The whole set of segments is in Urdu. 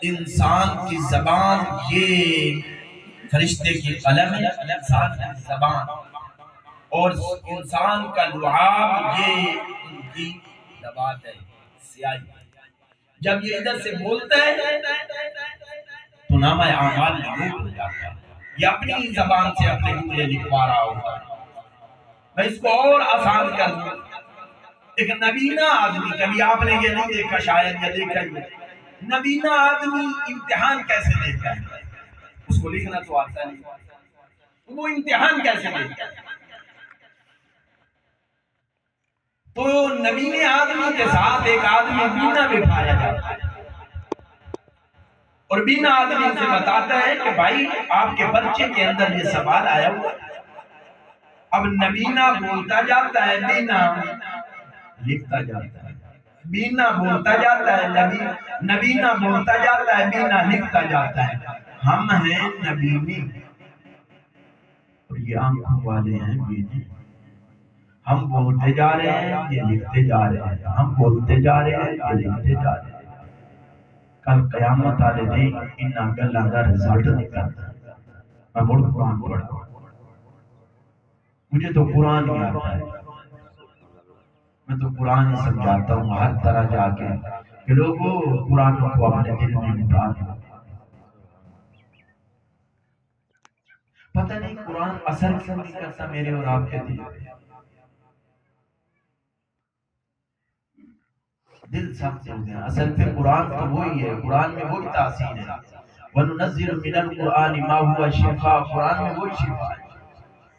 انسان کی زبان یہ فرشتے کی قلم ہے، انسان کی زبان، اور انسان کا لعاب یہ ان کی زبان ہے، سیاہی۔ جب یہ ادھر سے بولتا ہے تو نامہ اعمال لکھ ہو جاتا ہے، یہ اپنی زبان سے اپنے جملے لکھوا رہا ہوتا ہے۔ میں اس کو اور آسان کر دوں، ایک نبینا آدمی، کبھی آپ نے یہ نہیں دیکھا، شاید یہ دیکھا ہی، نبینا آدمی امتحان کیسے دیتا ہے؟ اس کو لکھنا تو آتا نہیں، وہ امتحان کیسے دیتا ہے؟ تو نبینے آدمی کے ساتھ ایک آدمی بینا بٹھایا جاتا ہے، اور بینا آدمی سے بتاتا ہے کہ بھائی آپ کے بچے کے اندر یہ سوال آیا ہوا۔ اب نبینا بولتا جاتا ہے، بینا لکھتا جاتا ہے، بینا بولتا جاتا ہے، نبینا بولتا جاتا ہے، بینا لکھتا جاتا ہے۔ ہم ہیں نبینے اور یہ آنکھوں والے ہیں بینے، ہم بولتے جا رہے ہیں، یہ لکھتے جا رہے ہیں، ہم بولتے جا رہے ہیں، یہ لکھتے جا رہے ہیں۔ کل قیامت والے دن انہاں گلاں دا رزلٹ نکلتا ہے۔ میں مڑ قرآن پڑھا، مجھے تو قرآن ہی آتا ہے، میں تو قرآن ہی سمجھاتا ہوں ہر طرح جا کے کہ لوگوں قرآن کو اپنے دل میں اتار دو۔ پتہ نہیں قرآن اثر کیوں نہیں کرتا میرے اور آپ کے دل میں، دل سخت ہو گیا۔ اصل پہ قرآن تو وہی ہے، قرآن میں وہی تاثیر ہے، وَنُنَزِّلُ مِنَ الْقُرْآنِ مَا هُوَ شِفَاءٌ، قرآن میں وہی شفا ہے۔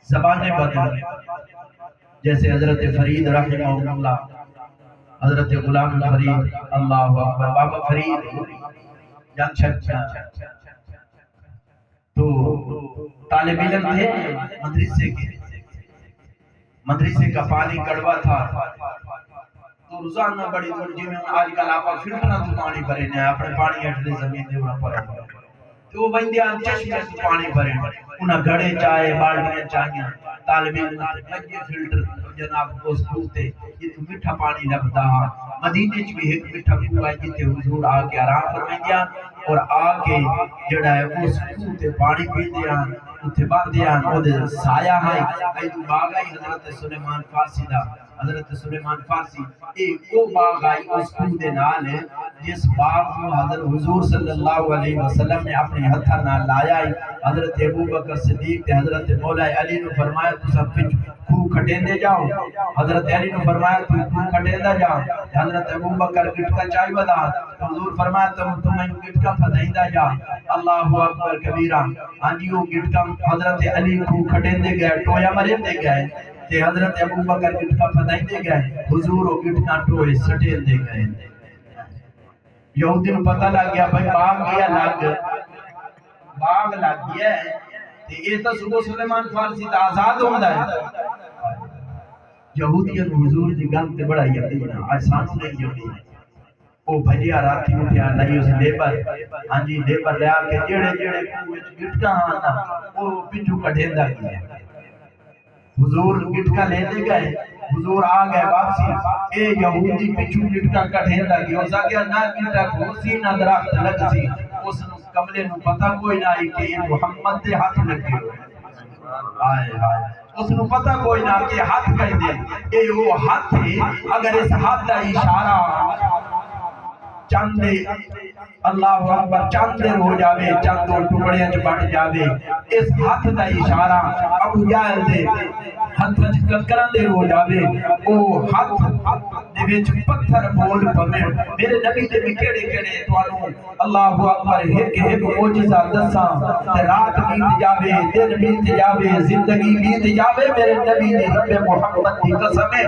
زبانیں بدل، جیسے حضرت فرید رحمہ اللہ، حضرت غلام فرید، اللہ اکبر، بابا فرید جان چھچا، تو طالب علم تھے مدرسے کے، مدرسے کا پانی کڑوا تھا، تو روزانہ بڑی درجے میں آج کل آپ فلٹر تو پانی بھرے نے، اپنے پانی اٹھلے زمین دے وہاں پر تو وہ بندیاں چشمے سے پانی بھرے، انہاں گھڑے چاہے بالٹیاں چاہیاں، طالب علم یہ فلٹر جناب اس کوتے یہ تو میٹھا پانی لگتا ہے۔ مدینے چ بھی ایک میٹھا کنواں ہے جتے حضور آ کے آرام فرمائیں اور آ کے جڑا ہے اس کوتے پانی پیندے ہیں، اتھے باندے ہیں، او دے سایہ ہے، ایدو باغ ہے حضرت سلیمان فارسی دا، حضرت سلیمان فارسی ایک وہ باغ آئی اس کوتے نال ہے جس باغ کو حضرت حضور صلی اللہ علیہ وسلم نے اپنے ہتھا نال لایا ہے۔ حضرت ابوبکر صدیق تے حضرت مولا علی نے فرمایا تو سب خوہ کھٹیندے جاؤ، حضرت علی نے فرمایا تو خوہ کھٹیندہ جاؤ، حضرت ابوبکر گٹکا چاہی بدا، حضور فرمایا تمہیں گٹکا پھدائندہ جا، اللہ اکبر کبیرہ، آنجی وہ گٹکا حضرت علی خوہ کھٹیندے گئے، ٹویا مرندے گئے، تے حضرت ابوبکر گٹکا پھدائندے گئے، حضور وہ گٹکا ٹوئے سٹیندے گئے۔ یہودی نے پتہ لگ گیا بھائی باغ گیا لگ گیا ہے، یہ تو صبح سلیمان فارسی تا آزاد ہوندہ ہے۔ یہودیت حضور دی گل تے بڑا یقین ہے، آج سانس نہیں یقین ہے۔ وہ بھجیا راتی اٹھیا لئی اس لیبر، ہاں جی لیبر لیا کے جڑے جڑے گٹکا آنا وہ پچھو کٹھیندہ گیا۔ حضور گٹکا لیندے گئے، حضور آ گئے واپسی، اے یہودی پچھو گٹکا کٹھیندہ گیا، اس آگیا نہ گٹکا گھوسی نہ درخت لگ سی، اس کملے نو پتہ کوئی نہ آئی کہ یہ محمد دے ہاتھ لگے ہوئے۔ آئے آئے اس نو پتہ کوئی نہ کہ ہاتھ کہیں دے، اے وہ ہاتھ ہے، اگر اس ہاتھ دا اشارہ چاندے اللہ اکبر چاندے ہو جاوے، چاندو ٹکڑیاں چ بٹ جاوے، اس ہاتھ دا اشارہ ابو جہل دے ہاتھ وچ کرندے ہو جاوے، او ہاتھ دے وچ پتھر بول پوے۔ میرے نبی دے بھی کیڑے کیڑے تانوں اللہ اکبر ایک ایک معجزہ دساں، تے رات بیت جاوے، دن بیت جاوے، زندگی بیت جاوے، میرے نبی دی رب محمد دی قسم ہے۔